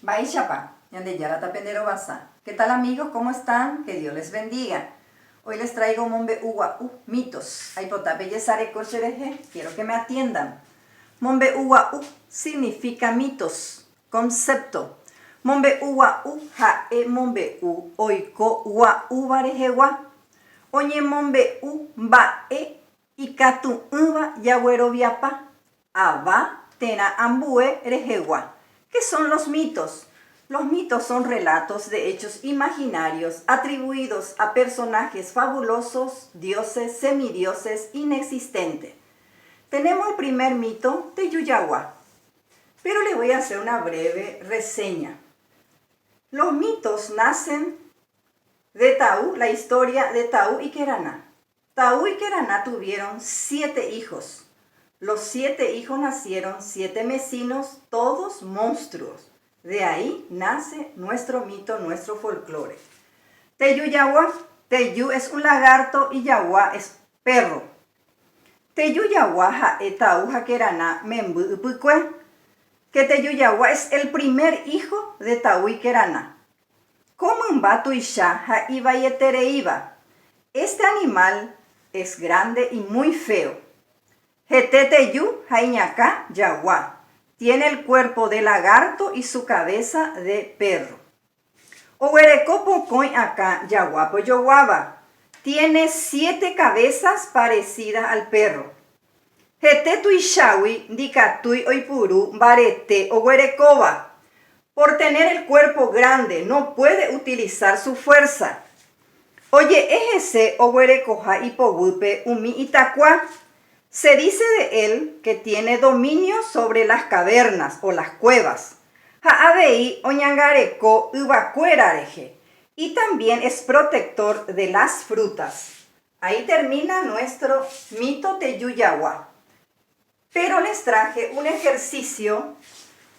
Baishapa, Yandeyara Tapendero Basa. ¿Qué tal amigos? ¿Cómo están? Que Dios les bendiga. Hoy les traigo Mombe Uwa mitos. Aipotape Yesare Kochereje. Quiero que me atiendan. Mombe Uwa significa mitos, concepto. Mombe Uwa jae mombe oiko wa barejewa. Oñe mombe bae ikatu uva yaguero viapa. Aba tena ambue rejewa. ¿Qué son los mitos? Los mitos son relatos de hechos imaginarios atribuidos a personajes fabulosos, dioses, semidioses, inexistentes. Tenemos el primer mito de Yuyawa, pero le voy a hacer una breve reseña. Los mitos nacen de Taú, la historia de Taú y Queraná. Taú y Queraná tuvieron 7 hijos. Los 7 hijos nacieron 7 vecinos, todos monstruos. De ahí nace nuestro mito, nuestro folclore. Teyu Yawa, Teyu es un lagarto y Yawa es perro. Teyu Yawa jae Taú Queraná membu upukue, que Teyu Yawa es el primer hijo de Taú y Queraná. Como Tuisha jaiba y etereiba. Este animal es grande y muy feo. Jeteteyu jaiñaca Yawa. Tiene el cuerpo de lagarto y su cabeza de perro. Oguerecopo coin acá Yaguapo Yowaba. Tiene 7 cabezas parecidas al perro. Jetetui Shawi dicatui oipuru barete oguerecoba. Por tener el cuerpo grande no puede utilizar su fuerza. Oye, ejese oguerecoja hipogupe umi itacua. Se dice de él que tiene dominio sobre las cavernas o las cuevas. Haabei oñangareco ubacuerareje. Y también es protector de las frutas. Ahí termina nuestro mito de Yuyawa. Pero les traje un ejercicio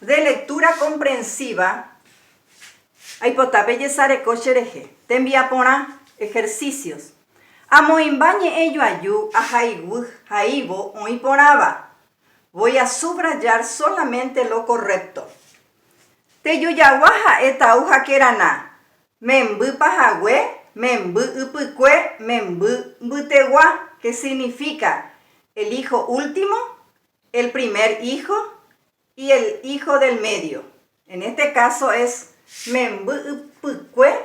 de lectura comprensiva. Aipotape yesare kochereje. Te envía por ejercicios. Amoimbañe ello ayu a jaibo oiporaba. Voy a subrayar solamente lo correcto. Teyuyawaja etauja queraná. Membu pajagüe, membu upukue, membu butegua. Que significa el hijo último, el primer hijo y el hijo del medio. En este caso es membu upukue,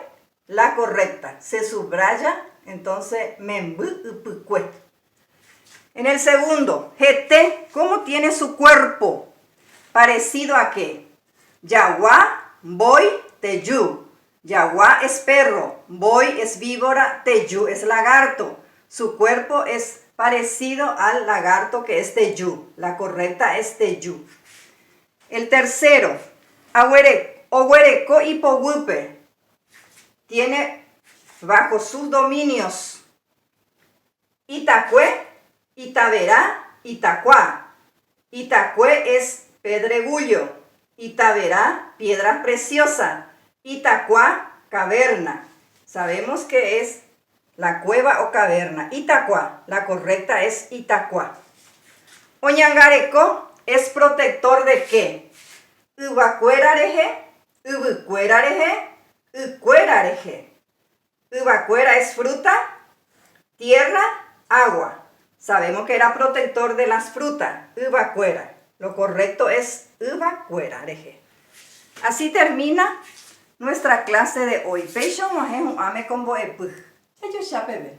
la correcta. Se subraya. Entonces, membu upukue. En el segundo, jete, ¿cómo tiene su cuerpo? ¿Parecido a qué? Yawa, boy, teyu. Yawa es perro, boy es víbora, teyu es lagarto. Su cuerpo es parecido al lagarto que es teyu. La correcta es teyu. El tercero, oguereco hipogupe. Tiene bajo sus dominios Itacue, Itaverá, Itacuá. Itacue es pedregullo, Itaverá, piedra preciosa, Itacuá, caverna. Sabemos que es la cueva o caverna. Itacuá, la correcta es Itacuá. Oñangareco es protector de qué? Ubacuerareje, ubucuerareje, ucuerareje. Ubacuera es fruta, tierra, agua. Sabemos que era protector de las frutas, ubacuera. Lo correcto es ubacuera. Así termina nuestra clase de hoy. Pecho mojemu ame combo epuj. Ellos ya bebé.